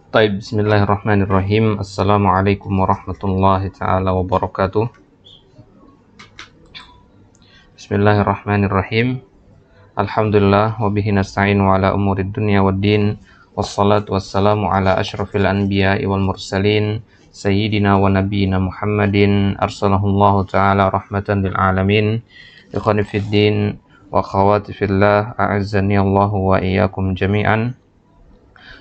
Taib, bismillahirrahmanirrahim. Assalamualaikum warahmatullahi ta'ala wabarakatuh. Bismillahirrahmanirrahim. Alhamdulillah wa bihi nasta'in wa ala umurid dunya waddin. Wassalatu wassalamu ala ashrafil anbiya'i wal mursalin sayyidina wa nabiyina Muhammadin arsalahullahu ta'ala rahmatan lil alamin. Ikhwani fid din wa akhawati fillah, a'azzani Allahu wa iyyakum jami'an.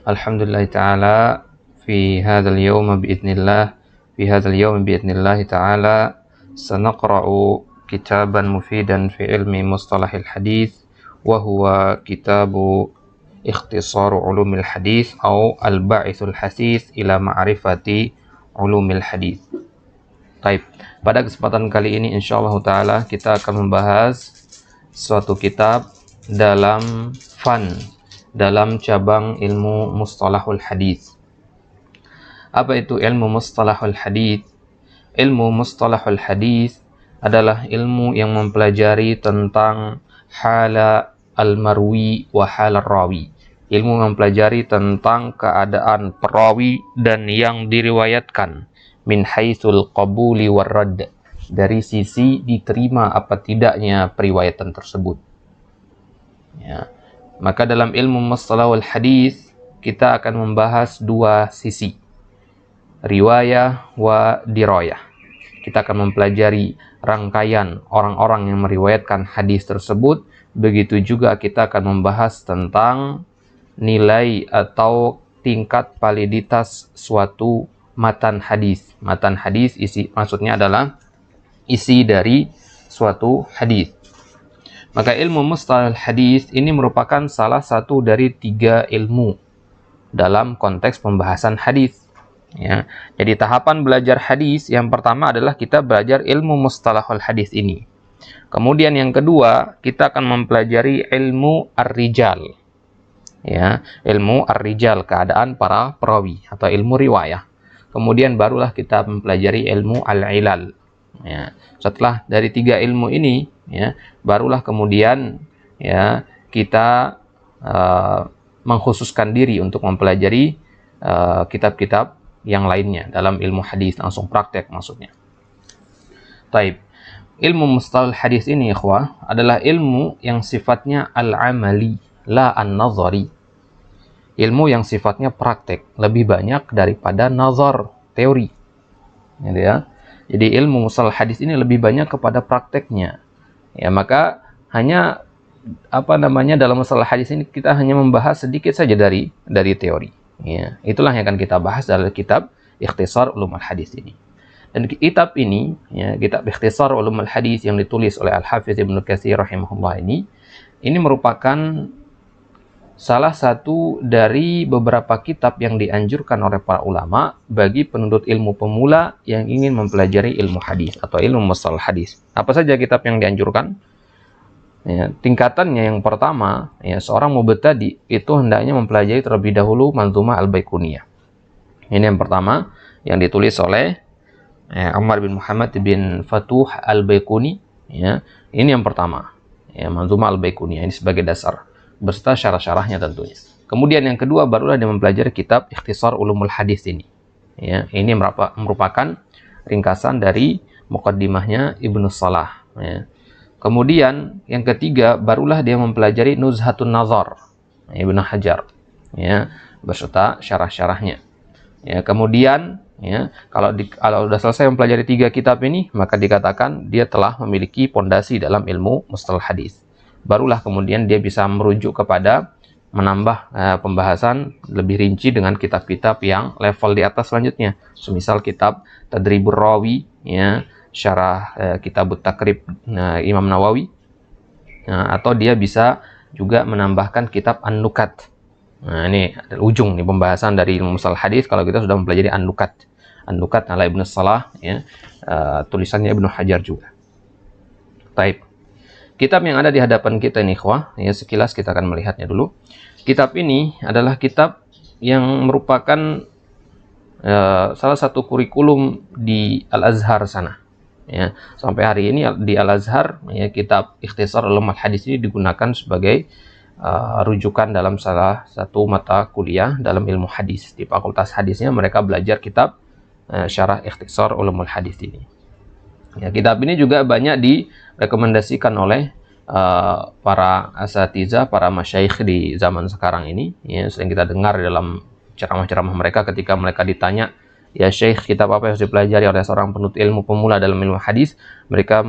Alhamdulillah ta'ala fi hadzal yawm bi'idznillah ta'ala sanaqra'u kitaban mufidan fi ilmi mustalahil hadits wa huwa kitabu ikhtisar ulumil hadits atau al-ba'ithul hasits ila ma'rifati ulumil hadits. Baik, pada kesempatan kali ini insyaallah ta'ala kita akan membahas suatu kitab dalam cabang ilmu mustalahul hadits. Apa itu ilmu mustalahul hadits? Ilmu mustalahul hadits adalah ilmu yang mempelajari tentang hala al-marwi wa hal rawi. Ilmu mempelajari tentang keadaan perawi dan yang diriwayatkan min haitsul qabuli war radd, dari sisi diterima apa tidaknya periwayatan tersebut. Ya. Maka dalam ilmu mustalahul hadis kita akan membahas dua sisi, riwayah wa dirayah. Kita akan mempelajari rangkaian orang-orang yang meriwayatkan hadis tersebut. Begitu juga kita akan membahas tentang nilai atau tingkat validitas suatu matan hadis. Matan hadis maksudnya adalah isi dari suatu hadis. Maka ilmu mustalahul hadis ini merupakan salah satu dari 3 ilmu dalam konteks pembahasan hadis. Ya. Jadi tahapan belajar hadis yang pertama adalah kita belajar ilmu mustalahul hadis ini. Kemudian yang kedua, kita akan mempelajari ilmu ar-rijal. Ya, ilmu ar-rijal, keadaan para perawi atau ilmu riwayah. Kemudian barulah kita mempelajari ilmu al-ilal. Ya, setelah dari 3 ilmu ini, ya, barulah kemudian ya kita mengkhususkan diri untuk mempelajari kitab-kitab yang lainnya dalam ilmu hadis, langsung praktek maksudnya. Taib. Ilmu mustalahul hadis ini ikhwah adalah ilmu yang sifatnya al-amali, la an-nazari. Ilmu yang sifatnya praktek, lebih banyak daripada nazar, teori. Gitu ya. Jadi ilmu mustalahul hadis ini lebih banyak kepada prakteknya. Ya, maka hanya dalam masalah hadis ini kita hanya membahas sedikit saja dari teori. Ya, itulah yang akan kita bahas dalam kitab Ikhtisar Ulumul Hadis ini. Dan kitab ini, ya, kitab Ikhtisar Ulumul Hadis yang ditulis oleh Al-Hafiz Ibnu Katsir rahimahullah ini merupakan salah satu dari beberapa kitab yang dianjurkan oleh para ulama bagi penuntut ilmu pemula yang ingin mempelajari ilmu hadis atau ilmu mustalah hadis. Apa saja kitab yang dianjurkan? Ya, tingkatannya yang pertama, ya, seorang mubtadi itu hendaknya mempelajari terlebih dahulu Manzumah Al-Baiquniyah. Ini yang pertama yang ditulis oleh Ammar bin Muhammad bin Futuh Al-Baiquni. Ya, ini yang pertama, ya, Manzumah Al-Baiquniyah ini sebagai dasar, beserta syarah-syarahnya tentunya. Kemudian yang kedua barulah dia mempelajari kitab Ikhtisar Ulumul Hadis ini. Ya, ini merupakan ringkasan dari muqaddimahnya Ibnu Salah. Ya. Kemudian yang ketiga barulah dia mempelajari Nuzhatun Nazar Ibnu Hajar. Ya, beserta syarah-syarahnya. Ya, kemudian ya, kalau sudah selesai mempelajari 3 kitab ini, maka dikatakan dia telah memiliki pondasi dalam ilmu mustalah hadis. Barulah kemudian dia bisa merujuk kepada menambah pembahasan lebih rinci dengan kitab-kitab yang level di atas selanjutnya. Semisal kitab Tadribur Rawi, ya, syarah Kitabut Takrib Imam Nawawi, atau dia bisa juga menambahkan kitab An-Nukat. Nah, ini ujung nih pembahasan dari ilmu mustalah hadis kalau kita sudah mempelajari An-Nukat. An-Nukat ala Ibnu Salah, ya, tulisannya Ibnu Hajar juga. Taib. Kitab yang ada di hadapan kita ini ikhwah, ya, sekilas kita akan melihatnya dulu. Kitab ini adalah kitab yang merupakan salah satu kurikulum di Al-Azhar sana. Ya, sampai hari ini di Al-Azhar, ya, kitab Ikhtisar Ulumul Hadis ini digunakan sebagai rujukan dalam salah satu mata kuliah dalam ilmu hadis. Di fakultas hadisnya mereka belajar kitab Syarah Ikhtisar Ulumul Hadis ini. Ya, kitab ini juga banyak direkomendasikan oleh para asatidzah, para masyaikh di zaman sekarang ini. Ya, sering kita dengar dalam ceramah-ceramah mereka ketika mereka ditanya, ya Syekh, kitab apa yang harus dipelajari oleh seorang penuntut ilmu pemula dalam ilmu hadis? Mereka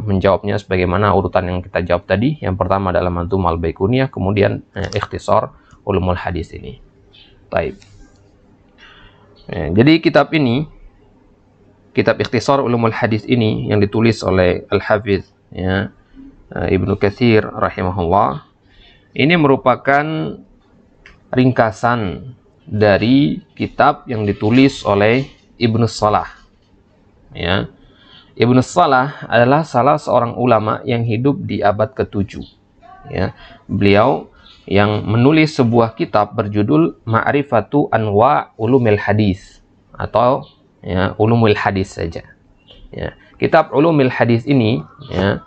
menjawabnya sebagaimana urutan yang kita jawab tadi. Yang pertama adalah Manzumah Al-Baiquniyah, kemudian Ikhtisar Ulumul Hadis ini. Baik. Jadi kitab ini, kitab Ikhtisar Ulumul Hadis ini yang ditulis oleh Al-Hafidz ya, Ibnu Katsir rahimahullah, ini merupakan ringkasan dari kitab yang ditulis oleh Ibnu Salah. Ya. Ibnu Salah adalah salah seorang ulama yang hidup di abad ke-7. Ya. Beliau yang menulis sebuah kitab berjudul Ma'rifatu Anwa' Ulumil Hadis, atau ya, Ulumul Hadis saja. Ya. Kitab Ulumil Hadis ini, ya,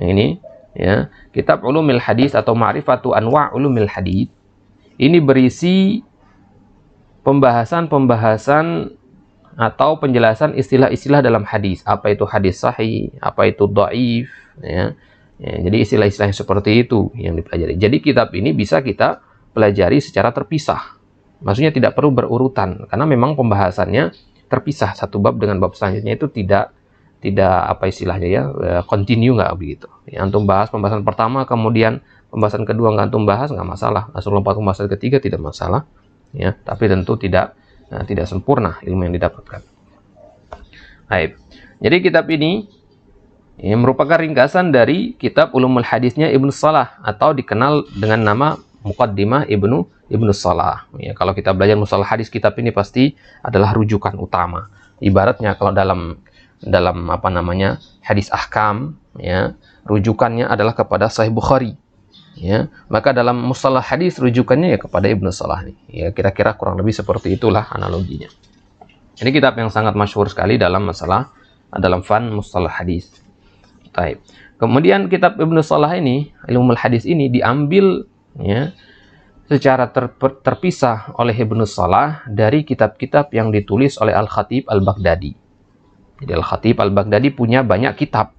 yang ini, ya, kitab Ulumil Hadis atau Ma'rifatu Anwa' Ulumil Hadis ini berisi pembahasan atau penjelasan istilah-istilah dalam hadis. Apa itu hadis sahih, apa itu dhaif, ya. Jadi istilah-istilah seperti itu yang dipelajari. Jadi kitab ini bisa kita pelajari secara terpisah. Maksudnya tidak perlu berurutan, karena memang pembahasannya terpisah, satu bab dengan bab selanjutnya itu tidak apa istilahnya ya, continue, nggak begitu. Ya, antum bahas pembahasan pertama, kemudian pembahasan kedua nggak antum bahas, nggak masalah. Langsung lompat pembahasan ketiga, tidak masalah. Ya, tapi tentu tidak sempurna ilmu yang didapatkan. Baik. Jadi kitab ini merupakan ringkasan dari kitab Ulumul Hadisnya Ibnu Salah, atau dikenal dengan nama Muqaddimah Ibnu Salah. Ya, kalau kita belajar mustalah hadis, kitab ini pasti adalah rujukan utama. Ibaratnya kalau dalam apa namanya hadis ahkam, ya, rujukannya adalah kepada Sahih Bukhari. Ya, maka dalam mustalah hadis rujukannya ya kepada Ibnu Salah nih. Ya, kira-kira kurang lebih seperti itulah analoginya. Ini kitab yang sangat masyhur sekali dalam fan mustalah hadis. Baik. Kemudian kitab Ibnu Salah ini, Ilmul Hadis ini diambil ya secara terpisah oleh Ibnu Salah dari kitab-kitab yang ditulis oleh Al-Khatib Al-Baghdadi. Jadi Al-Khatib Al-Baghdadi punya banyak kitab.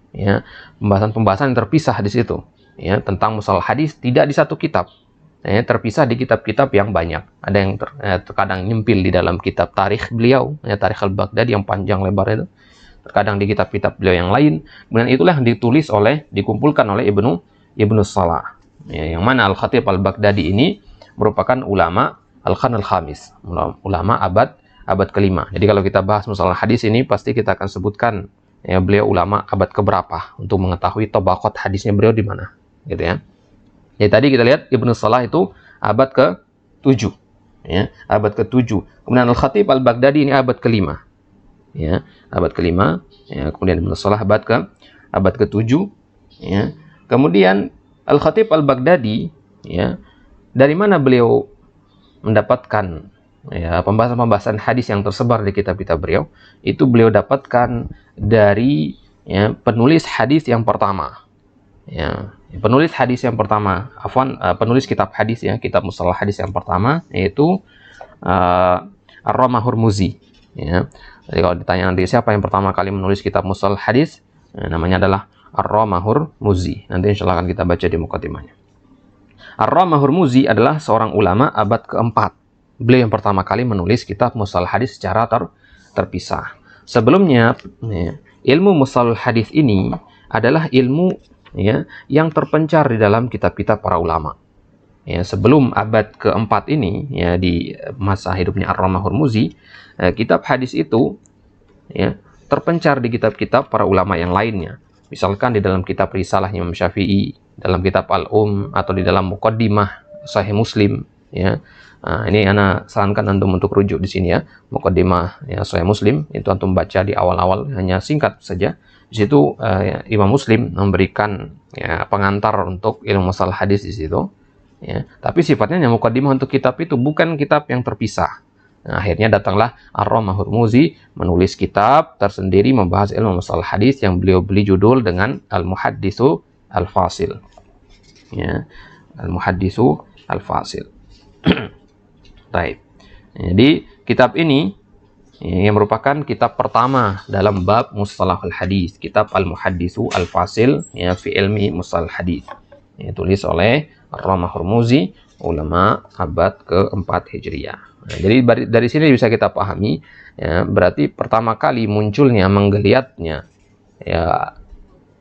Ya, pembahasan-pembahasan yang terpisah di situ. Ya, tentang mustalah hadis tidak di satu kitab, ya, terpisah di kitab-kitab yang banyak. Ada yang terkadang nyempil di dalam kitab tarikh beliau, ya, Tarikh Al-Baghdadi yang panjang lebar itu, terkadang di kitab-kitab beliau yang lain. Kemudian itulah yang dikumpulkan oleh Ibnu Salah, ya, yang mana Al-Khatib Al-Baghdadi ini merupakan ulama Al-Qarn Al-Khamis, ulama abad ke-5. Jadi kalau kita bahas mustalah hadis ini pasti kita akan sebutkan ya, beliau ulama abad keberapa untuk mengetahui tabaqat hadisnya beliau di mana. Gitu ya. Jadi tadi kita lihat Ibnu Salah itu abad ke-7. Ya, abad ke-7. Kemudian Al-Khatib Al-Baghdadi ini abad ke-5. Ya, abad ke-5. Ya, kemudian Ibnu Salah abad ke-7. Ya. Kemudian Al-Khatib Al-Baghdadi, ya, dari mana beliau mendapatkan ya, pembahasan-pembahasan hadis yang tersebar di kitab-kitab beliau? Itu beliau dapatkan dari ya, penulis hadis yang pertama. Ya, penulis hadis yang pertama, penulis kitab hadis ya, kitab mustalah hadis yang pertama yaitu Ar-Ramah Hurmuzi. Ya. Jadi kalau ditanya nanti siapa yang pertama kali menulis kitab mustalah hadis, namanya adalah Ar-Ramah Hurmuzi. Nanti insya Allah akan kita baca di muqaddimahnya. Ar-Ramah Hurmuzi adalah seorang ulama abad ke-4. Beliau yang pertama kali menulis kitab mustalah hadis secara terpisah. Sebelumnya, ya, ilmu mustalah hadis ini adalah ilmu ya, yang terpencar di dalam kitab-kitab para ulama. Ya, sebelum abad ke-4 ini, ya, di masa hidupnya Ar-Ramah Hurmuzi, kitab hadis itu ya, terpencar di kitab-kitab para ulama yang lainnya. Misalkan di dalam kitab Risalah Imam Syafi'i, dalam kitab Al-Um, atau di dalam Muqaddimah Sahih Muslim. Ya. Nah, ini ana sarankan antum untuk rujuk di sini ya, Muqaddimah ya, Sahih Muslim, itu antum baca di awal-awal, hanya singkat saja. Di situ ya, Imam Muslim memberikan ya, pengantar untuk ilmu mustalah hadis di situ. Ya. Tapi sifatnya muqaddimah untuk kitab itu, bukan kitab yang terpisah. Nah, akhirnya datanglah Ar-Ramah Hurmuzi menulis kitab tersendiri membahas ilmu mustalah hadis yang beliau beri judul dengan Al-Muhadditsu Al-Fasil. ya, Al-Muhaddisu Al-Fasil. Baik. Jadi kitab ini yang merupakan kitab pertama dalam bab Mustalahul Hadis, kitab Al-Muhaddisu Al-Fasil ya fi ilmi Mustalahul Hadis. Tulis oleh Ar-Ramah Hurmuzi, ulama abad ke-4 Hijriah. Nah, jadi dari sini bisa kita pahami ya, berarti pertama kali munculnya, menggeliatnya ya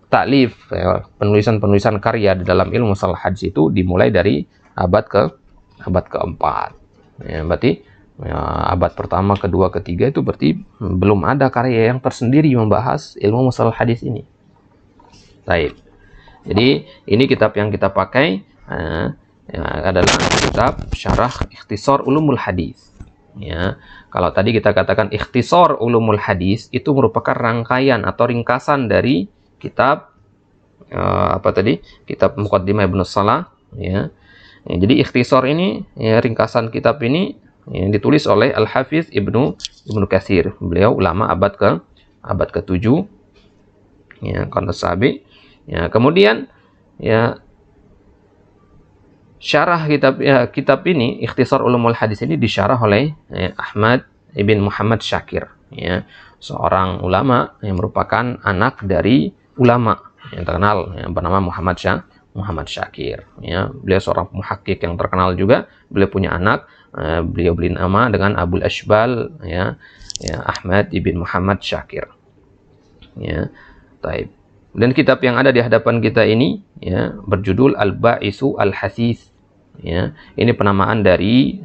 taklif ya, penulisan-penulisan karya di dalam ilmu mustalah hadis itu dimulai dari abad keempat. Ya, berarti ya, abad pertama, kedua, ketiga itu berarti belum ada karya yang tersendiri membahas ilmu mustalah hadis ini. Baik. Jadi ini kitab yang kita pakai ya, adalah kitab Syarah Ikhtisar Ulumul Hadis. Ya, kalau tadi kita katakan Ikhtisar Ulumul Hadis itu merupakan rangkaian atau ringkasan dari kitab apa tadi? Kitab Muqaddimah Ibnu Salah. Ya. Jadi Ikhtisar ini, ya, ringkasan kitab ini yang ditulis oleh Al-Hafiz Ibnu Katsir. Beliau ulama abad ke-7 ya, qarn as-sabi. Ya, kemudian ya syarah kitab ini Ikhtisar Ulumul Hadis ini disyarah oleh Ahmad ibn Muhammad Syakir, ya, seorang ulama yang merupakan anak dari ulama yang terkenal yang bernama Muhammad Syakir, ya. Beliau seorang muhakkik yang terkenal juga. Beliau punya anak, beliau beri nama dengan Abul Ashbal, ya, Ahmad ibn Muhammad Syakir, ya. Taib. Dan kitab yang ada di hadapan kita ini ya berjudul Al-Ba'isu Al-Hasis. Ya, ini penamaan dari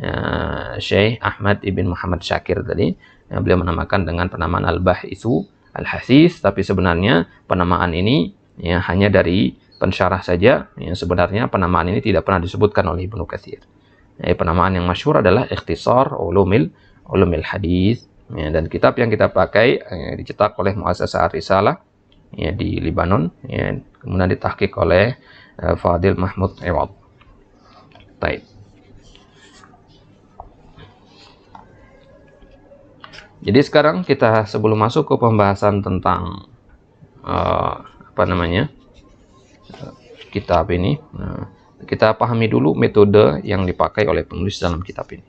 Syekh Ahmad ibn Muhammad Syakir tadi. Ya, beliau menamakan dengan penamaan Al-Ba'isu Al-Hasis, tapi sebenarnya penamaan ini ya hanya dari pensyarah saja. Ya, sebenarnya penamaan ini tidak pernah disebutkan oleh Ibnu Katsir. Ya, penamaan yang masyhur adalah Ikhtisar Ulumul Hadis. Ya, dan kitab yang kita pakai dicetak oleh Muassasah Ar-Risalah ya di Lebanon, ya, kemudian ditahqiq oleh Fadil Mahmud Iwad. Baik. Jadi sekarang kita sebelum masuk ke pembahasan tentang kitab ini, kita pahami dulu metode yang dipakai oleh penulis dalam kitab ini.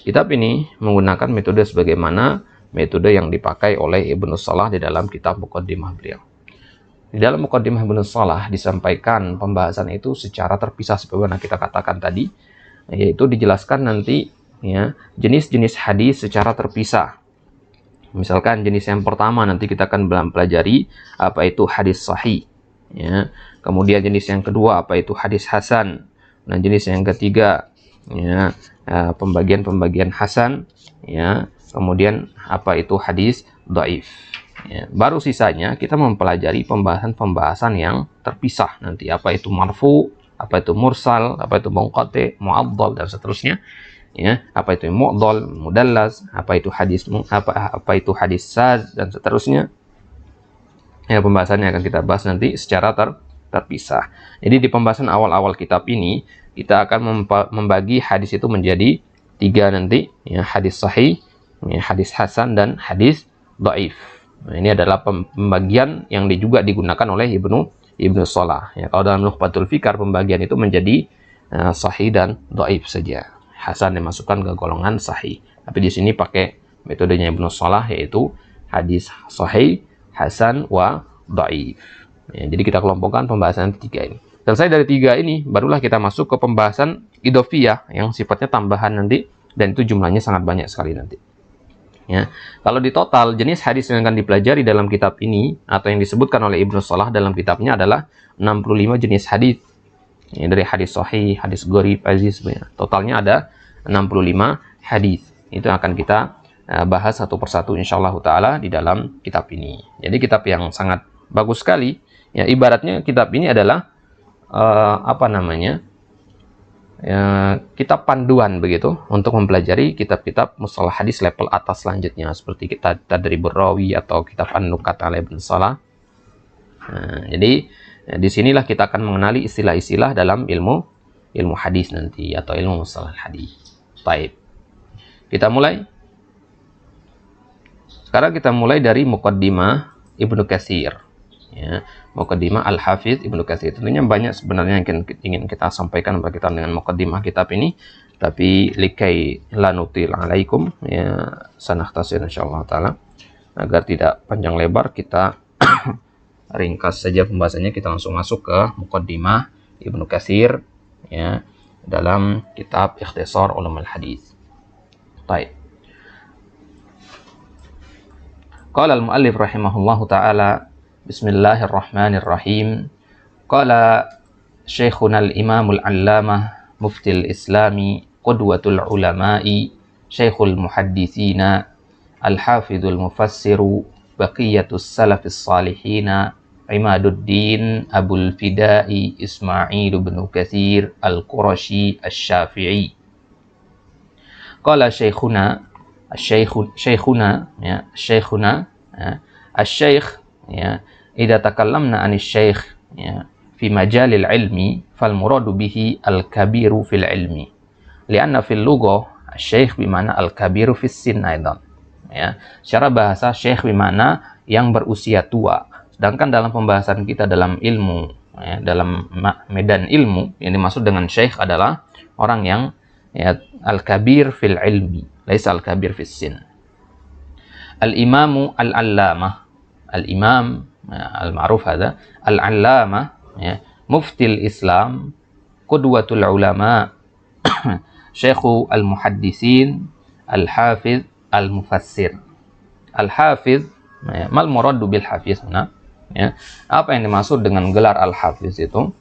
Kitab ini menggunakan metode sebagaimana metode yang dipakai oleh Ibnu Salah di dalam kitab Muqaddimah beliau. Di dalam Muqaddimah Ibnu Salah disampaikan pembahasan itu secara terpisah sebagaimana kita katakan tadi, yaitu dijelaskan nanti ya jenis-jenis hadis secara terpisah. Misalkan jenis yang pertama nanti kita akan pelajari apa itu hadis sahih, ya. Kemudian jenis yang kedua apa itu hadis hasan. Dan jenis yang ketiga ya pembagian hasan, ya. Kemudian apa itu hadis dhaif. Ya, baru sisanya kita mempelajari pembahasan yang terpisah nanti, apa itu marfu, apa itu mursal, apa itu munqati, mu'addal dan seterusnya. Ya, apa itu mu'dhal, mudallas, apa itu hadis saz dan seterusnya. Ya, pembahasannya akan kita bahas nanti secara terpisah. Jadi di pembahasan awal-awal kitab ini kita akan membagi hadis itu menjadi 3 nanti, ya, hadis sahih, ya, hadis hasan dan hadis dhaif. Nah, ini adalah pembagian yang juga digunakan oleh Ibnu Salah. Ya, kalau dalam Nukhbatul Fikar pembagian itu menjadi sahih dan dhaif saja. Hasan dimasukkan ke golongan sahih. Tapi di sini pakai metodenya Ibnu Salah, yaitu hadis sahih, hasan wa dhaif. Ya, jadi kita kelompokkan pembahasan 3 ini. Selesai dari 3 ini, barulah kita masuk ke pembahasan idhofiyah yang sifatnya tambahan nanti, dan itu jumlahnya sangat banyak sekali nanti. Ya, kalau di total jenis hadis yang akan dipelajari dalam kitab ini atau yang disebutkan oleh Ibnu Salah dalam kitabnya adalah 65 jenis hadis. Ya, dari hadis sahih, hadis gharib, aziz, ya. Totalnya ada 65 hadis. Itu akan kita bahas satu persatu insyaallah taala di dalam kitab ini. Jadi kitab yang sangat bagus sekali. Ya, ibaratnya kitab ini adalah kitab panduan begitu untuk mempelajari kitab-kitab mustalah hadis level atas selanjutnya seperti kitab Tadribur Rawi atau kitab An-Nukat ala Ibnu Salah. Jadi disinilah kita akan mengenali istilah-istilah dalam ilmu hadis nanti atau ilmu mustalah hadis. Baik. Kita mulai. Sekarang kita mulai dari Muqaddimah Ibnu Katsir. ya, Muqaddimah Al-Hafidz Ibnu Katsir. Tentunya banyak sebenarnya yang ingin kita sampaikan berkaitan dengan muqaddimah kitab ini, tapi likai la nutil alaikum, ya, sanahtasir insyaallah taala, agar tidak panjang lebar kita ringkas saja pembahasannya. Kita langsung masuk ke muqaddimah Ibnu Katsir, ya, dalam kitab Ikhtisar Ulumul Hadis. Baik. Qala al-muallif rahimahullahu taala, bismillahirrahmanirrahim. Qala Syekhuna al-Imam al-Allamah Muftil Islami Qudwatul Ulama'i Syekhul Muhadditsina Al-Hafidhul Mufassiru Baqiyatus Salafis Salihina Imaduddin Abul Fida'i Ismail bin Katsir Al-Qurashi Asy-Syafi'i. Qala Syekhuna ya, Syekhuna, ya, Asy-Syaikh, ya, idza takallamna 'anil syaikh, ya, fi majalil ilmi fal muradu bihi al-kabiru fil ilmi, lianna fil lughah asy-syaikh bimana al-kabiru fis sin aidan, ya. Secara bahasa syekh bimana yang berusia tua. Sedangkan dalam pembahasan kita dalam ilmu, ya, dalam medan ilmu, yang dimaksud dengan syekh adalah orang yang, ya, al-kabir fil ilmi, laisa al-kabir fis sin. Al-imamu al-allamah, al-imam, ya, al-ma'ruf hadha, al-allamah, ya, muftil Islam, qudwatul ulama, syekhu al-muhaddisin, al-hafidh, al-mufassir. Al-hafidh, ya, mal muradu bil hafiz huna, ya, apa yang dimaksud dengan gelar al-hafiz itu,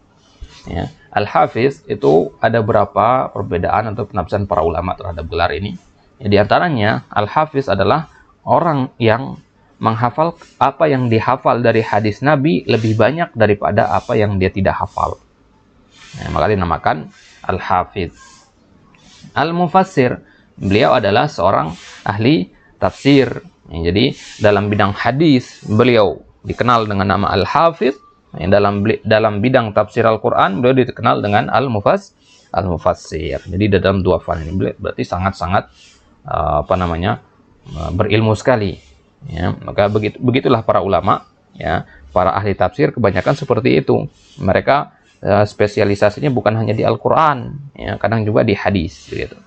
ya. Al-hafiz itu ada beberapa perbedaan atau penafsiran para ulama terhadap gelar ini. Ya, di antaranya al-hafiz adalah orang yang menghafal apa yang dihafal dari hadis Nabi lebih banyak daripada apa yang dia tidak hafal. Ya, maka dinamakan al-hafiz. Al-mufassir, beliau adalah seorang ahli tafsir. Ya, jadi dalam bidang hadis beliau dikenal dengan nama al-hafiz. Dalam bidang tafsir Al-Quran beliau dikenal dengan al-mufassir. Jadi dalam dua fan ini berarti sangat-sangat berilmu sekali. Ya, maka begitulah para ulama, ya, para ahli tafsir kebanyakan seperti itu. Mereka spesialisasinya bukan hanya di Al-Quran, ya, kadang juga di hadis, gitu.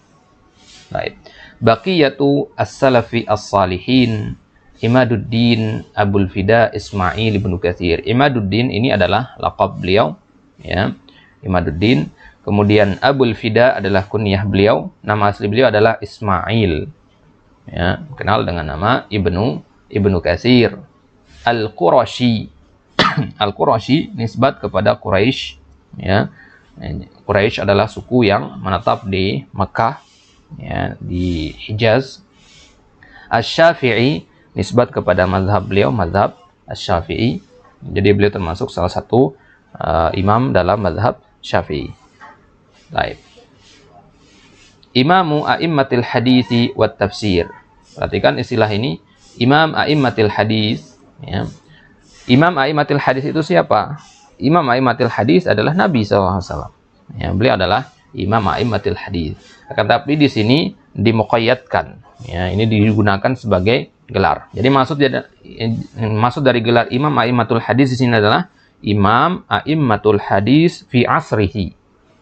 Baik. Baqiyatu as-salafi as-salihin Imaduddin Abul Fida Ismail bin Katsir. Imaduddin ini adalah laqab beliau, ya, Imaduddin. Kemudian Abul Fida adalah kunyah beliau. Nama asli beliau adalah Ismail, ya, kenal dengan nama Ibnu Katsir. Al-Qurashi. Al-Qurashi nisbat kepada Quraisy, ya. Quraisy adalah suku yang menetap di Mekah, ya, di Hijaz. Asy-Syafi'i nisbat kepada mazhab beliau, mazhab Asy-Syafi'i. Jadi beliau termasuk salah satu imam dalam mazhab Syafi'i. Baik. Imamu a'immatil hadisi wat tafsir. Perhatikan istilah ini, imam a'immatil hadis, ya. Imam a'immatil hadis itu siapa? Imam a'immatil hadis adalah Nabi SAW. Ya, beliau adalah imam a'immatil hadis. Akan tapi di sini dimuqayyadkan, ya, ini digunakan sebagai gelar. Jadi maksud dari gelar imam a'immatul hadis di sini adalah imam a'immatul hadis fi asrihi.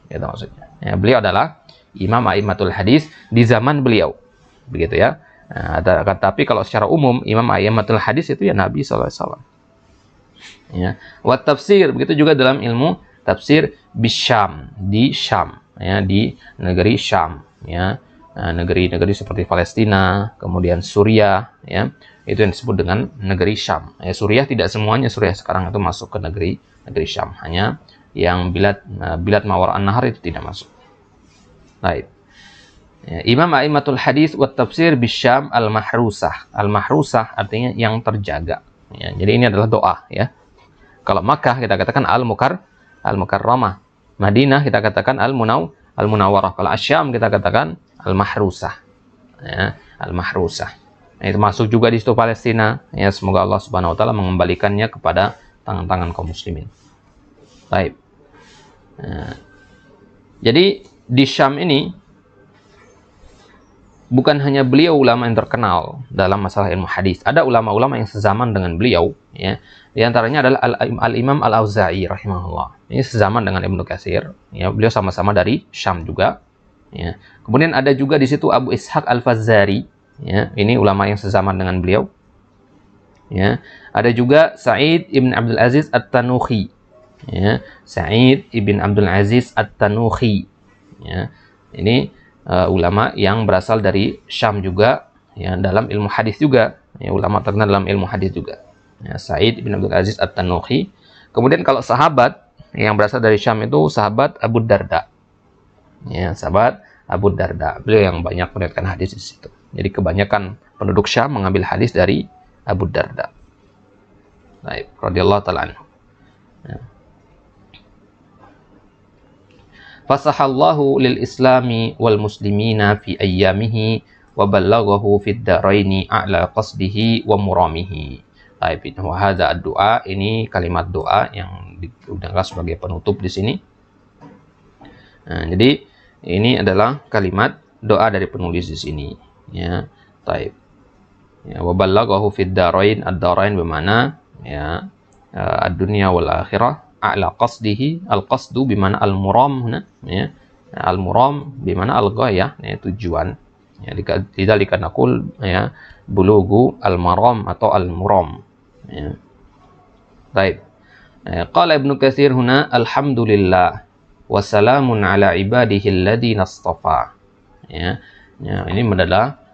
Itu maksudnya. Ya, beliau adalah imam a'immatul hadis di zaman beliau. Begitu, ya. Nah, tapi kalau secara umum imam a'immatul hadis itu ya Nabi SAW. Ya. Wa tafsir, begitu juga dalam ilmu tafsir bisyam, di Syam, ya, di negeri Syam, ya. Negeri-negeri seperti Palestina, kemudian Suriah, ya, itu yang disebut dengan negeri Syam. Ya, Suriah tidak semuanya, Suriah sekarang itu masuk ke negeri Syam, hanya yang bilad mawar an-nahar itu tidak masuk. Baik. Ya, Imam a'immatul hadis wa tafsir bisyam al-mahrusah. Al-mahrusah artinya yang terjaga. Ya, jadi ini adalah doa, ya. Kalau Makkah kita katakan al-mukarramah. Madinah kita katakan al-munawwarah. Kalau Asyam kita katakan al-mahrusah, ya, al-mahrusah. Nah, itu masuk juga di situ Palestina, ya, semoga Allah Subhanahu wa taala mengembalikannya kepada tangan-tangan kaum muslimin. Baik. Nah, jadi di Syam ini bukan hanya beliau ulama yang terkenal dalam masalah ilmu hadis. Ada ulama-ulama yang sezaman dengan beliau, ya. Di antaranya adalah Al-Imam Al-Auza'i rahimahullah. Ini sezaman dengan Ibnu Katsir, ya. Beliau sama-sama dari Syam juga, ya. Kemudian ada juga di situ Abu Ishaq Al-Fazari, ya. Ini ulama yang sezaman dengan beliau. Ya. Ada juga Sa'id ibn Abdul Aziz At-Tanuhi, ya. Sa'id ibn Abdul Aziz At-Tanuhi, ya. Ini ulama yang berasal dari Syam juga, ya, dalam ilmu hadis juga, ya, ulama terkenal dalam ilmu hadis juga, ya, Sa'id bin Abdul Aziz At-Tanuhi. Kemudian kalau sahabat yang berasal dari Syam itu sahabat Abu Darda, ya, sahabat Abu Darda, beliau yang banyak meriwayatkan hadis di situ. Jadi kebanyakan penduduk Syam mengambil hadis dari Abu Darda, baik, radhiyallahu ta'ala anhu. Ya. Fasahallahu lil islami wal muslimina fi ayyamihi wa ballaghahu fid daraini a'la qasdihi wa muramihi. Baik, wa hadza ad-du'a, ini kalimat doa yang digunakan sebagai penutup di sini. Nah, jadi ini adalah kalimat doa dari penulis di sini, ya. Baik. Ya, wa ballaghahu fid darain, ad-darain bermakna, ya, ad-dunya wal akhirah. A'la qasdihi, al-qasdu bimana al-muram, ya. Al-muram bimana al-ghayah, ya, tujuan. Ya, lidzalika naqul, ya, bulugu al-maram atau al-muram, ya. Baik. Qala Ibnu Katsir huna alhamdulillah wa salamun ala ibadihi alladziina istafa. Ya. Ya, ini adalah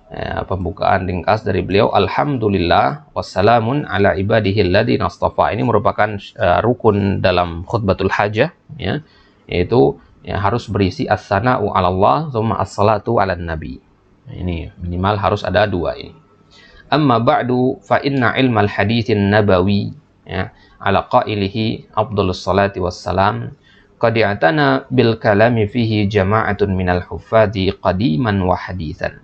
pembukaan ringkas dari beliau. Alhamdulillah wassalamun ala ibadihi alladzina astafa. Ini merupakan rukun dalam khutbatul hajah, ya, yaitu, ya, harus berisi as-sana'u 'ala Allah tsumma as-salatu 'alan nabi. Ini minimal harus ada dua ini. Amma ba'du fa inna ilmal haditsin nabawi, ya, ala qailihi afdhalus salati wassalam qad i'tana bil kalami fihi jama'atun minal huffadhi qadiman wa haditsan.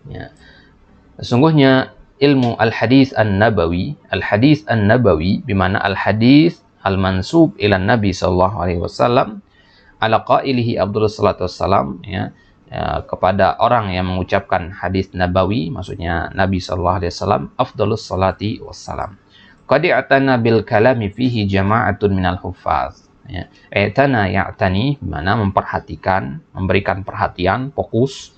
Ya. Sesungguhnya ilmu al-hadis an-nabawi, bimana al-hadis al-mansub ila Nabi sallallahu alaihi wasallam, ala qailihi afdhalus salatu wassalam, ya, kepada orang yang mengucapkan hadis nabawi, maksudnya Nabi sallallahu alaihi wasallam, afdhalus salati wassalam. Qad i'tana bil kalami fihi jama'atun minal huffaz. Ya. I'tana ya'tani bimana memperhatikan, memberikan perhatian, fokus,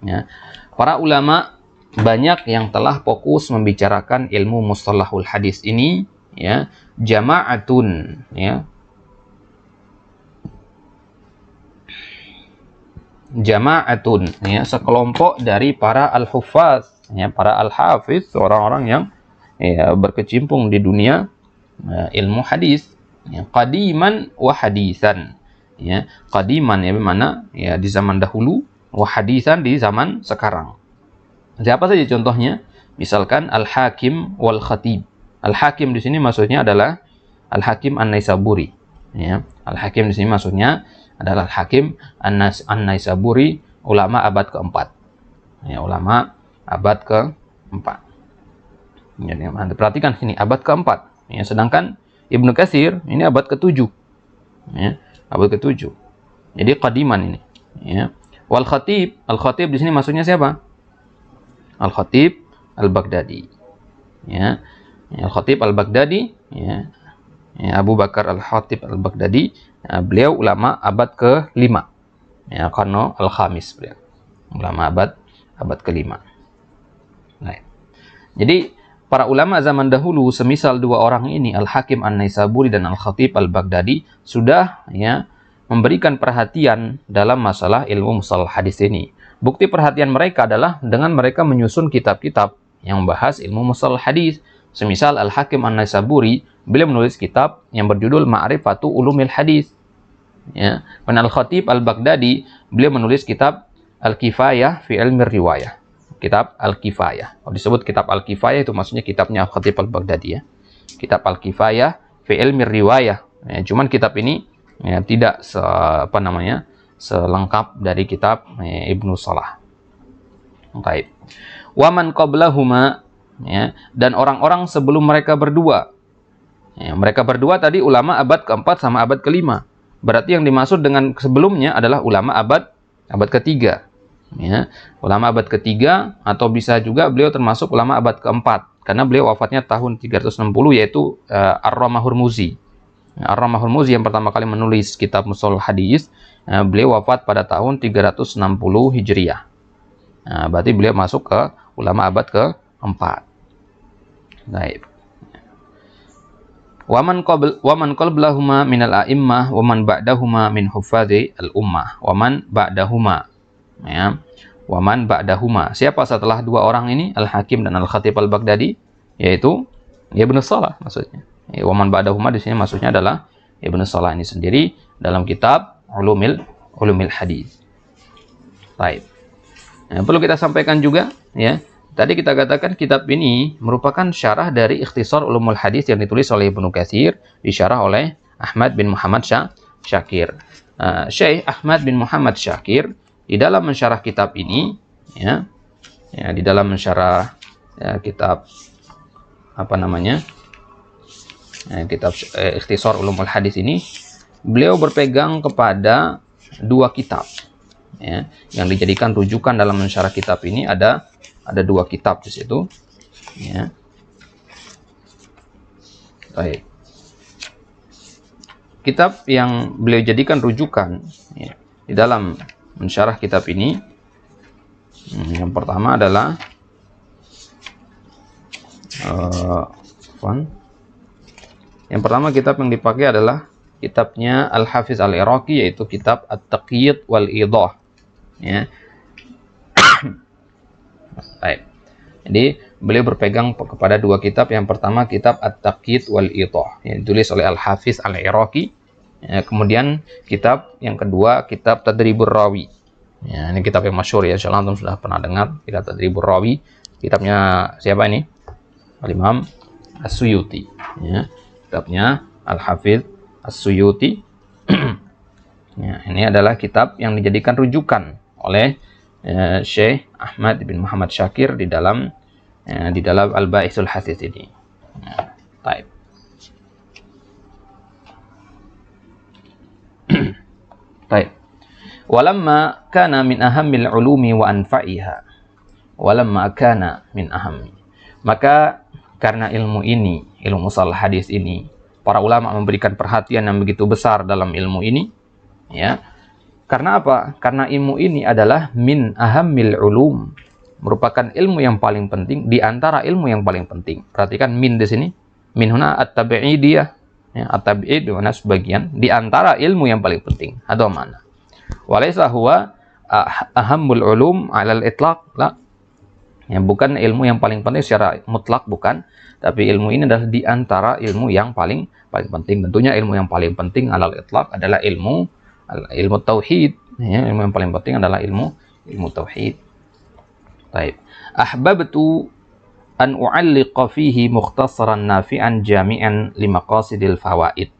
ya. Para ulama banyak yang telah fokus membicarakan ilmu mustalahul hadis ini, ya, jama'atun, ya. Jama'atun, ya, sekelompok dari para al-huffaz, ya, para al-hafiz, orang-orang yang, ya, berkecimpung di dunia, ya, ilmu hadis, ya, qadiman wa hadisan, ya. Qadiman, ya, bagaimana, ya, di zaman dahulu, wa hadisan di zaman sekarang. Siapa saja contohnya? Misalkan Al-Hakim wal Khatib. Al-Hakim di sini maksudnya adalah Al-Hakim An-Naisaburi, ya. Al-Hakim di sini maksudnya adalah Al-Hakim An-Naisaburi, ulama abad keempat, ya, ulama abad keempat. Jadi perhatikan sini abad keempat, ya, sedangkan Ibnu Katsir ini abad ke-7, ya, abad ke-7. Jadi qadiman ini, ya. Wal Khatib, Al-Khatib di sini maksudnya siapa? Al-Khatib Al-Baghdadi, ya. Al-Khatib Al-Baghdadi, ya. Ya, Abu Bakar Al-Khatib Al-Baghdadi, ya, beliau ulama abad ke-5, ya, Qarno Al-Khamis, beliau ulama abad ke-5. Nah, jadi para ulama zaman dahulu semisal dua orang ini, Al-Hakim An-Naisaburi dan Al-Khatib Al-Baghdadi, sudah, ya, memberikan perhatian dalam masalah ilmu mustalah hadis ini. Bukti perhatian mereka adalah dengan mereka menyusun kitab-kitab yang membahas ilmu mustalah hadis. Semisal Al-Hakim An-Naisaburi, beliau menulis kitab yang berjudul Ma'rifatu Ulumil Hadis, ya. Dan Al-Khatib Al-Baghdadi, beliau menulis kitab Al-Kifayah fi Ilmi Riwayah. Kitab Al-Kifayah. Kalau disebut kitab Al-Kifayah itu maksudnya kitabnya Al-Khatib Al-Baghdadi, ya. Kitab Al-Kifayah fi Ilmi Riwayah. Ya, cuman kitab ini, ya, tidak selengkap dari kitab, ya, Ibnu Salah. Baik. Waman qablahuma, ya, dan orang-orang sebelum mereka berdua. Ya, mereka berdua tadi ulama abad keempat sama abad kelima. Berarti yang dimaksud dengan sebelumnya adalah ulama abad ke-3. ya, ulama abad ketiga, atau bisa juga beliau termasuk ulama abad keempat, karena beliau wafatnya tahun 360, yaitu Ar-Ramah Hurmuzi. Ar-Ramah Hurmuzi yang pertama kali menulis kitab Mustalah Hadis, beliau wafat pada tahun 360 Hijriah. Berarti beliau masuk ke ulama abad keempat. Baik. Waman qablahuma minal a'immah waman ba'dahuma min hufadzi al-ummah. Waman ba'dahuma, ya. Waman ba'dahuma. Siapa setelah dua orang ini? Al-Hakim dan Al-Khatib Al-Baghdadi, yaitu Ibnu Shalah maksudnya. Waman ba'dahuma di sini maksudnya adalah Ibnu Shalah ini sendiri dalam kitab Ulumil Hadis. Baik. Perlu kita sampaikan juga, ya. Tadi kita katakan kitab ini merupakan syarah dari Ikhtisar Ulumul Hadis yang ditulis oleh Ibnu Katsir, disyarah oleh Ahmad bin Muhammad Syakir. Syekh Ahmad bin Muhammad Syakir di dalam mensyarah kitab ini, ya di dalam mensyarah kitab kitab Ikhtisar Ulumul Hadis ini, beliau berpegang kepada dua kitab, ya, yang dijadikan rujukan dalam mensyarah kitab ini. Ada dua kitab di situ, ya. Baik. Kitab yang beliau jadikan rujukan, ya, di dalam mensyarah kitab ini, yang pertama adalah kitab yang dipakai adalah kitabnya Al-Hafiz Al-Iraqi, yaitu kitab At-Taqyid wal Idah, ya. Baik. Jadi beliau berpegang kepada dua kitab. Yang pertama kitab At-Taqyid wal Idah yang ditulis oleh Al-Hafiz Al-Iraqi. Kemudian kitab yang kedua kitab Tadribur Rawi. Ya, ini kitab yang masyhur, ya, insyaallah antum sudah pernah dengar kitab Tadribur Rawi. Kitabnya siapa ini? Al-Imam As-Suyuti. Ya, kitabnya Al-Hafiz As-Suyuti. Ya, ini adalah kitab yang dijadikan rujukan oleh Syekh Ahmad bin Muhammad Syakir di dalam Al-Ba'isul Hadis ini. Baik. Baik. Walamma kana min ahammil ulumi wa anfa'iha. Walamma kana min ahammi. Maka karena ilmu ini, ilmu mustalah hadis ini, para ulama memberikan perhatian yang begitu besar dalam ilmu ini, ya. Karena apa? Karena ilmu ini adalah min ahammil ulum, merupakan ilmu yang paling penting di antara ilmu yang paling penting. Perhatikan min di sini. Min huna at-tabi'idiyah, ya, at-tabi'id mana sebagian di antara ilmu yang paling penting. Atau mana? Walaysa huwa ahammul ulum 'alal itlaq, la. Ya, bukan ilmu yang paling penting secara mutlak, bukan, tapi ilmu ini adalah di antara ilmu yang paling penting. Tentunya ilmu yang paling penting 'alal itlaq adalah ilmu tauhid, ya, ilmu yang paling penting adalah ilmu tauhid. Baik. Ahbabtu an u'alliqa fihi mukhtasaran nafi'an jami'an limaqasidil fawaid.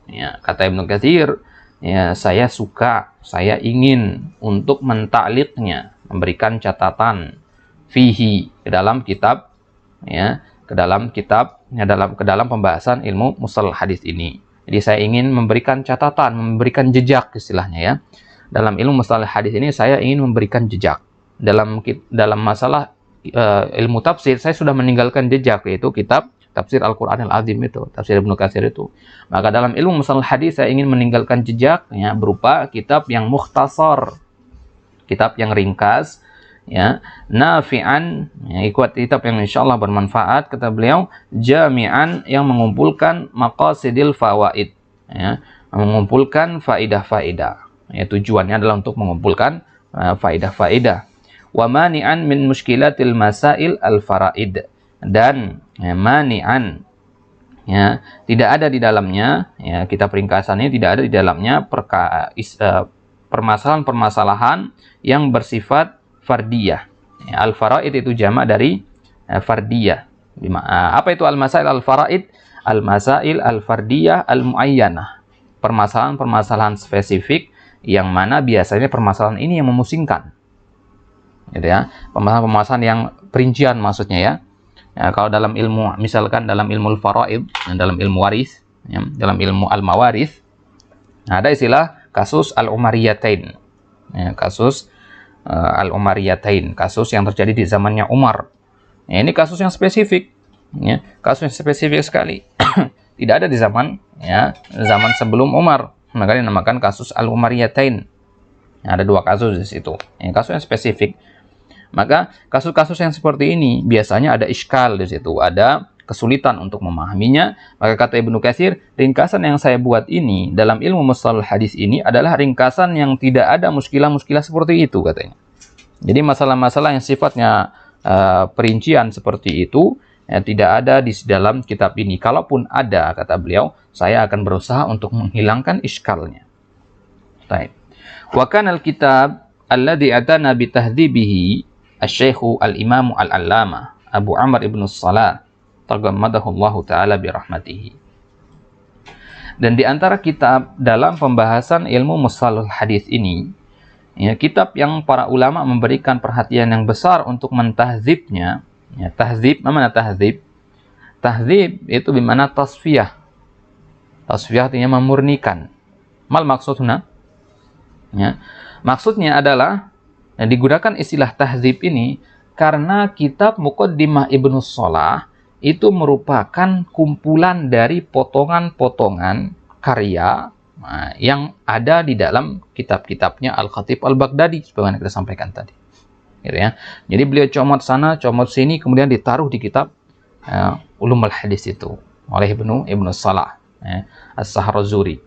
Ya, kata Ibnu Katsir, ya, saya ingin untuk mentakliknya, memberikan catatan fihi, ke dalam kitab, ya, ke dalam pembahasan ilmu mustalah hadis ini. Jadi saya ingin memberikan catatan, memberikan jejak istilahnya, ya. Dalam ilmu mustalah hadis ini saya ingin memberikan jejak. Dalam masalah ilmu tafsir saya sudah meninggalkan jejak, yaitu kitab tafsir Al-Qur'anil Azim itu, tafsir Ibnu Katsir itu. Maka dalam ilmu mustalah hadis saya ingin meninggalkan jejak, ya, berupa kitab yang mukhtasar, kitab yang ringkas, ya, nafi'an, ya, kitab yang insyaallah bermanfaat, kata beliau, jami'an, yang mengumpulkan maqasidil fawaid, ya, mengumpulkan faidah-faidah, ya, tujuannya adalah untuk mengumpulkan faidah-faidah. Wa mani'an min muskilatil masail al-faraid, dan, ya, mani'an, ya, tidak ada di dalamnya, ya, kitab ringkasan ini tidak ada di dalamnya permasalahan-permasalahan yang bersifat fardiyah. Ya, al-faraid itu jamak dari fardiyah. Apa itu al-masail al-faraid? Al-masail al-fardiyah al-muayyanah. Permasalahan-permasalahan spesifik yang mana biasanya permasalahan ini yang memusingkan. Gitu, ya. Permasalahan-permasalahan yang perincian maksudnya, ya. Ya, kalau dalam ilmu, misalkan dalam ilmu al-faraid, dalam ilmu waris, ya, dalam ilmu al-mawaris, ada istilah kasus al-umariyatain. Ya, kasus Al-Umariyatain, kasus yang terjadi di zamannya Umar. Ya, ini kasus yang spesifik, ya, kasus yang spesifik sekali. Tidak ada di zaman, ya, zaman sebelum Umar. Maka dinamakan kasus Al-Umariyatain. Ya, ada 2 kasus di situ. Ya, kasus yang spesifik. Maka kasus-kasus yang seperti ini biasanya ada iskal di situ, ada kesulitan untuk memahaminya. Maka kata Ibnu Katsir, ringkasan yang saya buat ini dalam ilmu mustalahul hadis ini adalah ringkasan yang tidak ada muskilah-muskilah seperti itu, katanya. Jadi masalah-masalah yang sifatnya perincian seperti itu tidak ada di dalam kitab ini. Kalaupun ada, kata beliau, saya akan berusaha untuk menghilangkan iskalnya. Baik. Wa kana al-kitab alladhi atana bi tahdhibihi asy-syaikh al-imam al-allamah Abu Amr ibn Salah taghammadahullahu taala bi rahmatihi. Dan di antara kitab dalam pembahasan ilmu mustalahul hadis ini, ya, kitab yang para ulama memberikan perhatian yang besar untuk mentahdzibnya. Ya, tahdzib, mana tahdzib? Tahdzib itu bermakna tasfiyah. Tasfiyah artinya memurnikan. Mal maksudnya? Ya, maksudnya adalah digunakan istilah tahdzib ini karena kitab Muqaddimah Ibnu Salah itu merupakan kumpulan dari potongan-potongan karya yang ada di dalam kitab-kitabnya Al-Khatib Al-Baghdadi, sebagaimana kita sampaikan tadi. Gitu ya. Jadi beliau comot sana, comot sini, kemudian ditaruh di kitab Ulumul Hadis itu oleh Ibnu Salah, As-Sahrazuri.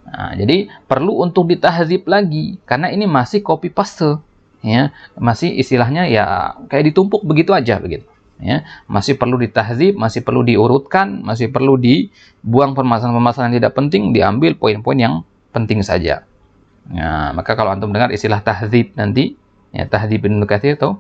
Nah, jadi perlu untuk ditahdzib lagi karena ini masih copy paste, ya, masih istilahnya ya kayak ditumpuk begitu aja begitu. Ya, masih perlu ditahdzib, masih perlu diurutkan, masih perlu dibuang permasalahan-permasalahan yang tidak penting, diambil poin-poin yang penting saja. Nah, maka kalau antum dengar istilah tahdzib nanti, ya, tahdzib Ibnu Katsir tuh,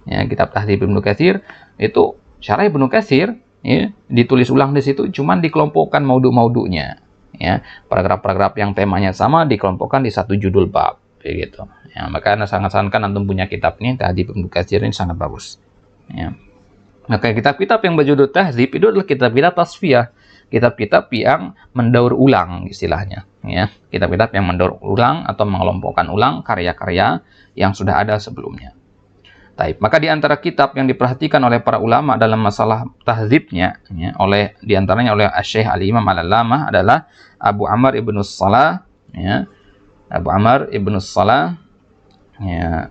ya, kitab tahdzib Ibnu Katsir itu syarah Ibnu Katsir, ya, ditulis ulang di situ, cuman dikelompokkan maudu-maudunya, ya, paragraf-paragraf yang temanya sama dikelompokkan di satu judul bab, begitu. Ya, maka sangat sarankan antum punya kitab ini, tahdzib Ibnu Katsir ini sangat bagus. Ya. Maka kitab-kitab yang berjudul tahdzib itu adalah kitab-kitab tasfiyah, kitab-kitab yang mendaur ulang istilahnya, ya, kitab-kitab yang mendaur ulang atau mengelompokkan ulang karya-karya yang sudah ada sebelumnya. Taib. Maka di antara kitab yang diperhatikan oleh para ulama dalam masalah tahdzibnya, ya, di antaranya oleh Asy-Syaikh Al-Imam Al-Allamah adalah Abu Amr ibn Salah, ya, Abu Amr ibn Salah, ya,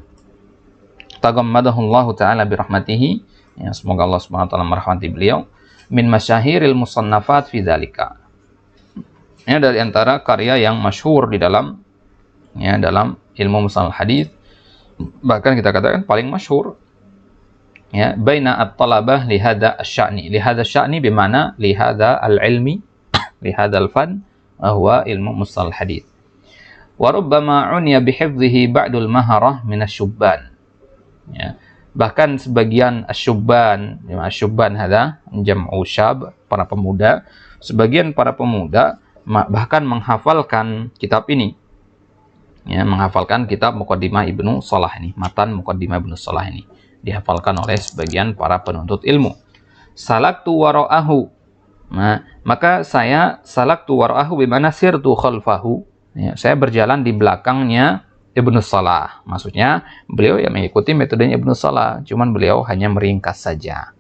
taghammadahullahu taala bi rahmatihi. Ya, semoga Allah Subhanahu wa taala merahmati beliau, min masyahiril musannafat fi dzalika. Ini dari antara karya yang masyhur di dalam, ya, dalam ilmu mustalah hadis, bahkan kita katakan paling masyhur, ya, baina at-talabah li hadza asy-sya'ni. Li hadza asy-sya'ni bimana li hadza al-ilmi, li hadza al-fan, huwa ilmu mustalah hadis. Wa rubbama uniya bi hifdhihi ba'dul maharah min asy-syubban. Ya. Bahkan sebagian asyubban, asyubban hadza jam'u syab, para pemuda, sebagian para pemuda bahkan menghafalkan kitab ini, ya, menghafalkan kitab Muqaddimah Ibnu Salah ini, matan Muqaddimah Ibnu Salah ini dihafalkan oleh sebagian para penuntut ilmu. Salaktu wara'ahu, nah, maka saya salaktu wara'ahu bimana sirtu khalfahu, ya, saya berjalan di belakangnya Ibnu Salah. Maksudnya beliau yang mengikuti metodenya Ibnu Salah, cuman beliau hanya meringkas saja.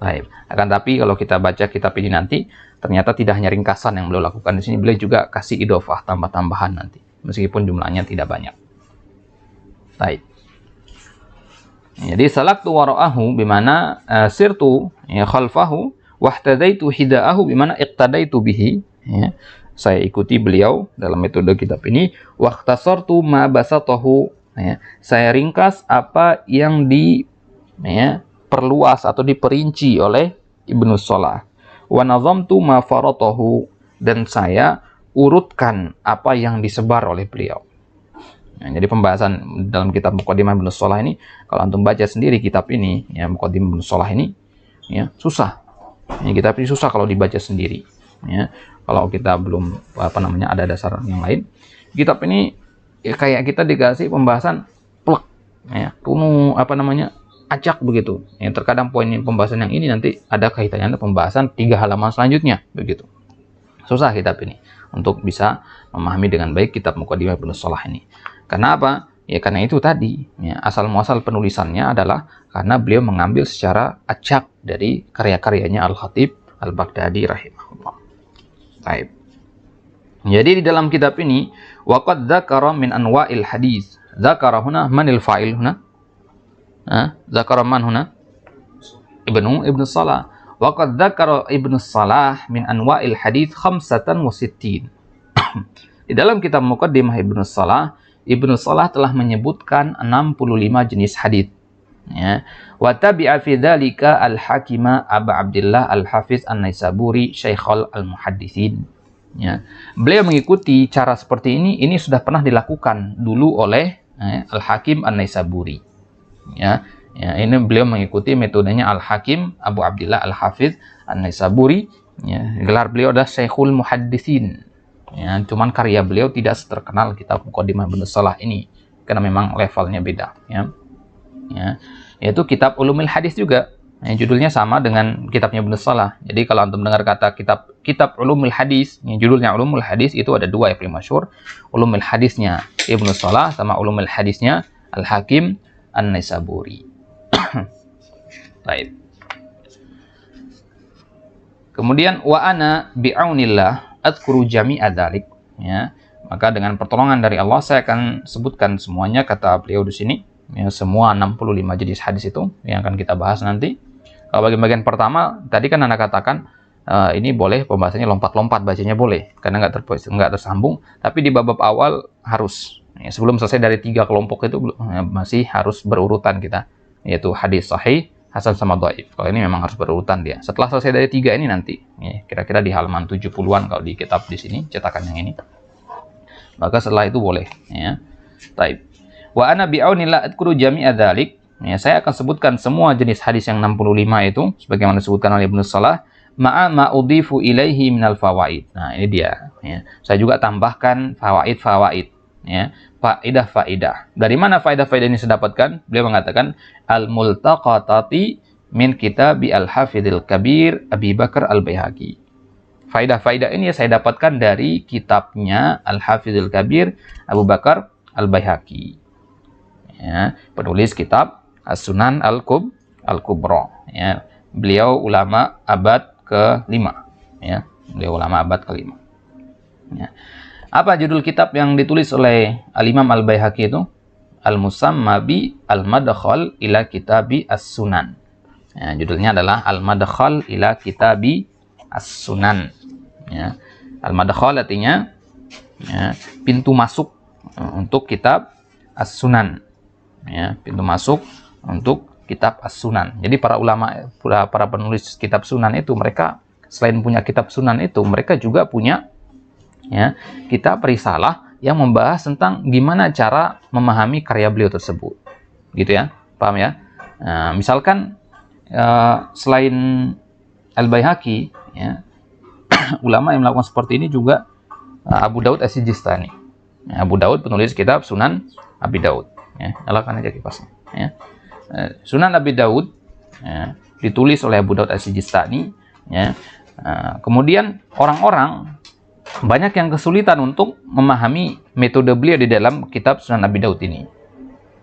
Baik. Akan tapi kalau kita baca kitab ini nanti, ternyata tidak hanya ringkasan yang beliau lakukan di sini, beliau juga kasih idofah, tambah-tambahan nanti, meskipun jumlahnya tidak banyak. Baik. Jadi salaktu wara'ahu bimana sirtu, ya, khalfahu wahtadaitu hidaahu bimana iqtadaitu bihi, ya. Saya ikuti beliau dalam metode kitab ini. Waqtasartu ma basatahu, ya, saya ringkas apa yang diperluas atau diperinci oleh Ibnu Salah. Wa nazamtu ma faratahu, dan saya urutkan apa yang disebar oleh beliau. Nah, jadi pembahasan dalam kitab Muqaddimah Ibnu Salah ini, kalau antum baca sendiri kitab ini, ya, Muqaddimah Ibnu Salah ini, ya, susah. Ya, kitab ini susah kalau dibaca sendiri, ya. Kalau kita belum ada dasar yang lain, kitab ini ya, kayak kita dikasih pembahasan plek, ya, penuh acak begitu. Ya, terkadang poin pembahasan yang ini nanti ada kaitannya dengan pembahasan 3 halaman selanjutnya begitu. Susah kitab ini untuk bisa memahami dengan baik kitab Muqaddimah Ibnu Salah ini. Karena apa? Ya karena itu tadi, ya, asal muasal penulisannya adalah karena beliau mengambil secara acak dari karya-karyanya Al-Khatib Al-Baghdadi rahimahullah. Baik. Jadi di dalam kitab ini waqad dzakara min anwa'il hadis. Dzakara huna manil fa'il huna? Dzakara man huna? Ibnu Salah. Waqad dzakara Ibnu Salah min anwa'il hadis 65. Di dalam kitab Muqaddimah Ibnu Salah, Ibnu Salah telah menyebutkan 65 jenis hadis. Ya. Wa tabi'a fi dzalika Al-Hakima Abu Abdullah Al-Hafiz An-Naisaburi Syekhul Al-Muhadditsin. Ya. Beliau mengikuti cara seperti ini sudah pernah dilakukan dulu oleh Al-Hakim An-Naisaburi. Ya. Ya, ini beliau mengikuti metodenya Al-Hakim Abu Abdullah Al-Hafiz An-Naisaburi. Ya. Gelar beliau adalah Syekhul Muhadditsin. Ya, cuman karya beliau tidak seterkenal kitab Muqaddimah Ibnu Salah ini karena memang levelnya beda, ya. Ya, yaitu kitab Ulumul Hadis juga. Ya, judulnya sama dengan kitabnya Ibnu Salah. Jadi kalau antum dengar kata kitab Ulumul Hadis, yang judulnya Ulumul Hadis, itu ada dua yang paling masyhur. Ulumul Hadisnya Ibnu Salah sama Ulumul Hadisnya Al-Hakim An-Naisaburi. Baik. Kemudian wa ana bi'aunillah adkuru jami'a dzalik, ya. Maka dengan pertolongan dari Allah saya akan sebutkan semuanya, kata beliau di sini, ya, semua 65 jenis hadis itu yang akan kita bahas nanti. Kalau bagian pertama tadi kan Anda katakan ini boleh pembahasannya lompat-lompat, bacanya boleh karena nggak tersambung, tapi di bab awal harus, ya, sebelum selesai dari 3 kelompok itu masih harus berurutan kita, yaitu hadis sahih, hasan sama dhaif. Kalau ini memang harus berurutan dia. Setelah selesai dari 3 ini nanti, ya, kira-kira di halaman 70-an kalau di kitab di sini cetakan yang ini. Maka setelah itu boleh, ya. Taib. Wa ana bi'aunillah adkuru jami'a dzalik. Ya, saya akan sebutkan semua jenis hadis yang 65 itu sebagaimana disebutkan oleh Ibnu Salah, ma'a ma udhifu ilaihi minal fawaid. Nah, ini dia, ya. Saya juga tambahkan fawaid-fawaid, ya. Faidah-faidah. Dari mana faidah-faidah ini saya dapatkan? Beliau mengatakan al-multaqatati min kitabi al-hafidhil kabir Abi Bakar al-Baihaqi. Faidah-faidah ini saya dapatkan dari kitabnya Al-Hafidhil Kabir Abu Bakar al-Baihaqi. Ya, penulis kitab As-Sunan Al-Kubra. Ya, beliau ulama abad ke-5. Ya, beliau ulama abad ke-5. Ya. Apa judul kitab yang ditulis oleh Al-Imam Al-Baihaqi itu? Al-Musamma bi Al-Madkhal ila Kitabi As-Sunan. Ya, judulnya adalah Al-Madkhal ila Kitabi As-Sunan. Ya. Al-Madkhal artinya, ya, pintu masuk untuk kitab As-Sunan. Ya, pintu masuk untuk kitab As-Sunan. Jadi para ulama, para penulis kitab Sunan itu, mereka selain punya kitab Sunan itu, mereka juga punya, ya, kitab risalah yang membahas tentang gimana cara memahami karya beliau tersebut, gitu ya, paham ya? Nah, misalkan selain Al-Baihaqi, ya, ulama yang melakukan seperti ini juga Abu Daud As-Sijistani. Ya, Abu Daud penulis kitab Sunan Abi Daud. Ya, nyalakan aja kipasnya. Ya. Sunan Abi Daud, ya, ditulis oleh Abu Daud As-Sijistani. Ya. Kemudian orang-orang banyak yang kesulitan untuk memahami metode beliau di dalam kitab Sunan Abi Daud ini.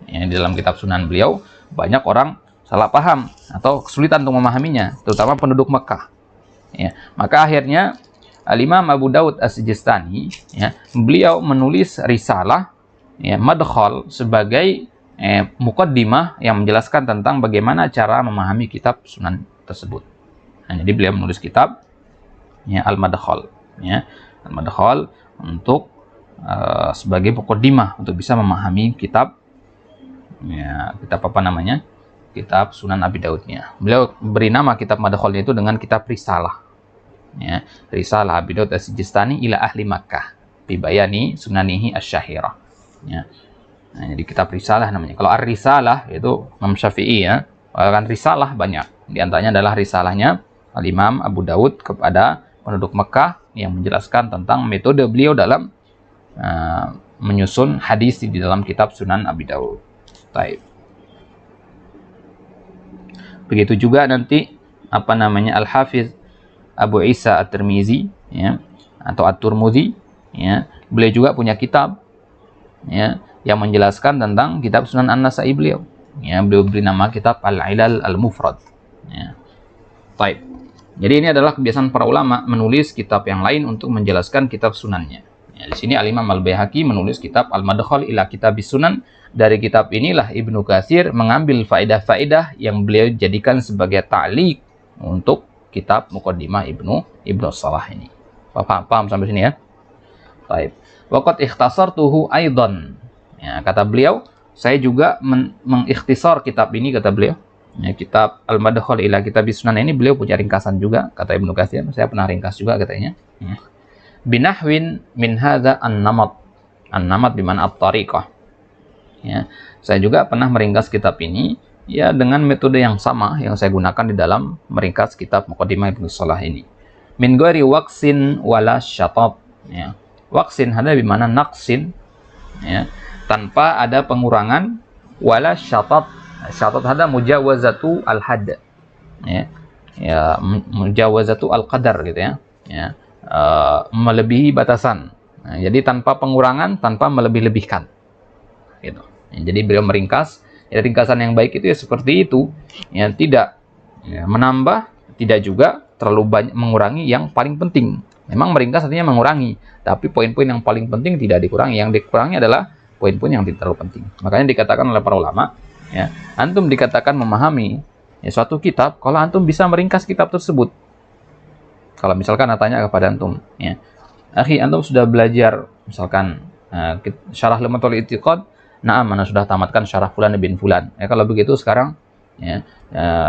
Ya, di dalam kitab Sunan beliau banyak orang salah paham atau kesulitan untuk memahaminya, terutama penduduk Mekah. Ya, maka akhirnya Al-Imam Abu Daud As-Sijistani, ya, beliau menulis risalah, ya, madkhal, sebagai muqaddimah yang menjelaskan tentang bagaimana cara memahami kitab Sunan tersebut. Nah, jadi beliau menulis kitab, ya, Al-Madkhal, ya, Al-Madkhal untuk sebagai muqaddimah untuk bisa memahami kitab, ya, kitab apa namanya? Kitab Sunan Abi Daudnya. Beliau beri nama kitab Madkhalnya itu dengan kitab risalah. Ya, Risalah Abi Daud As-Sijistani ila ahli Makkah bi bayani sunanihi asy-syahirah. Ya. Nah, jadi kitab risalah namanya. Kalau ar-risalah itu Imam Syafi'i, ya. Kan risalah banyak. Di antaranya adalah risalahnya Al-Imam Abu Daud kepada penduduk Mekah yang menjelaskan tentang metode beliau dalam menyusun hadis di dalam kitab Sunan Abi Daud. Baik. Begitu juga nanti apa namanya Al-Hafiz Abu Isa At-Tirmizi, ya, atau At-Turmudi, ya. Beliau juga punya kitab, ya, yang menjelaskan tentang kitab Sunan An-Nasa'i beliau. Ya, beliau beri nama kitab Al-Ilal Al-Mufrad. Ya. Baik. Jadi ini adalah kebiasaan para ulama menulis kitab yang lain untuk menjelaskan kitab sunannya. Ya, di sini Al-Imam Al-Baihaqi menulis kitab Al-Madkhal ila Kitabis Sunan. Dari kitab inilah Ibnu Katsir mengambil faedah-faedah yang beliau jadikan sebagai ta'liq untuk kitab Muqaddimah Ibnu Salah ini. Paham sampai sini ya? Baik. Waqad ikhtasartuhu aidan. Ya, kata beliau, saya juga mengikhtisar kitab ini, kata beliau. Ya, kitab Al-Madkhal ila Kitabis Sunan ini beliau punya ringkasan juga, kata Ibnu Katsir. Saya pernah ringkas juga katanya. Ya. Binahwin min hadza an-namat. An-namat bi mana at-tariqah. Ya, saya juga pernah meringkas kitab ini ya dengan metode yang sama yang saya gunakan di dalam meringkas kitab Muqaddimah Ibnu Salah ini. Min ghairi waqsin wala syatab. Ya. Waqsin ada bi mana naqsin. Ya. Tanpa ada pengurangan wala syatab. Syatat ada mujawazatu al-hadd. Ya. Ya, mujawazatu al-qadar gitu ya. Ya. Melebihi batasan. Nah, jadi tanpa pengurangan, tanpa melebih-lebihkan. Gitu. Ya, jadi beliau meringkas, ya, ringkasan yang baik itu ya seperti itu. Ya, tidak ya, menambah, tidak juga terlalu banyak mengurangi yang paling penting. Memang meringkas artinya mengurangi, tapi poin-poin yang paling penting tidak dikurangi. Yang dikurangi adalah poin-poin yang tidak terlalu penting. Makanya dikatakan oleh para ulama, ya, antum dikatakan memahami ya, suatu kitab kalau antum bisa meringkas kitab tersebut. Kalau misalkan tanya kepada antum, ya, akhi, antum sudah belajar misalkan syarah Lumatul I'tiqad, nah, mana sudah tamatkan syarah Fulan bin Fulan. Ya, kalau begitu sekarang ya,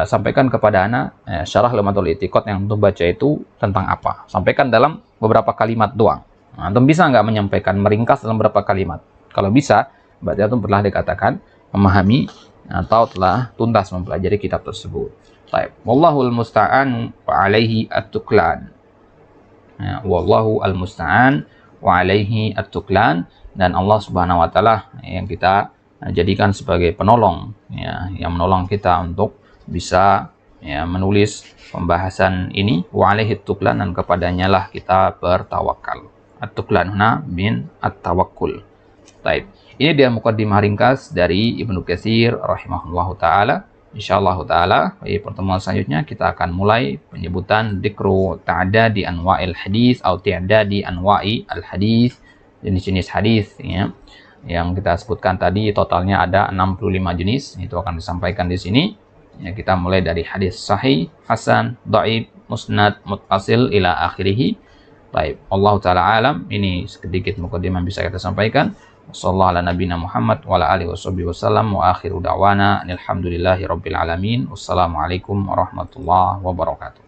sampaikan kepada ana syarah Lumatul I'tiqad yang antum baca itu tentang apa. Sampaikan dalam beberapa kalimat doang. Nah, antum bisa nggak menyampaikan meringkas dalam beberapa kalimat? Kalau bisa, berarti antum pernah dikatakan memahami atau telah tuntas mempelajari kitab tersebut. Baik, wallahul musta'an wa alaihi at-tuklan. Ya, wallahu al-musta'an wa alaihi at-tuklan, dan Allah Subhanahu wa taala yang kita jadikan sebagai penolong ya, yang menolong kita untuk bisa ya, menulis pembahasan ini. Wa alaihi at-tuklan, dan kepadanya lah kita bertawakal. At-tuklan huna min at-tawakkul. Baik. Ini dia muqaddimah ringkas dari Ibnu Katsir rahimahullahu taala. Insyaallah taala di pertemuan selanjutnya kita akan mulai penyebutan dzikru ta'dadi anwa'il hadis atau ta'dadi anwa'i al hadis, jenis-jenis hadis ya. Yang kita sebutkan tadi totalnya ada 65 jenis, itu akan disampaikan di sini. Ya, kita mulai dari hadis sahih, hasan, dhaif, musnad, muttasil ila akhirih. Baik, Allah taala alam. Ini sedikit muqaddimah bisa kita sampaikan. Sallallahu ala nabiyina Muhammad wa ala alihi wasallam wa akhiru da'wana alhamdulillahi rabbil alamin. Wassalamualaikum warahmatullahi wabarakatuh.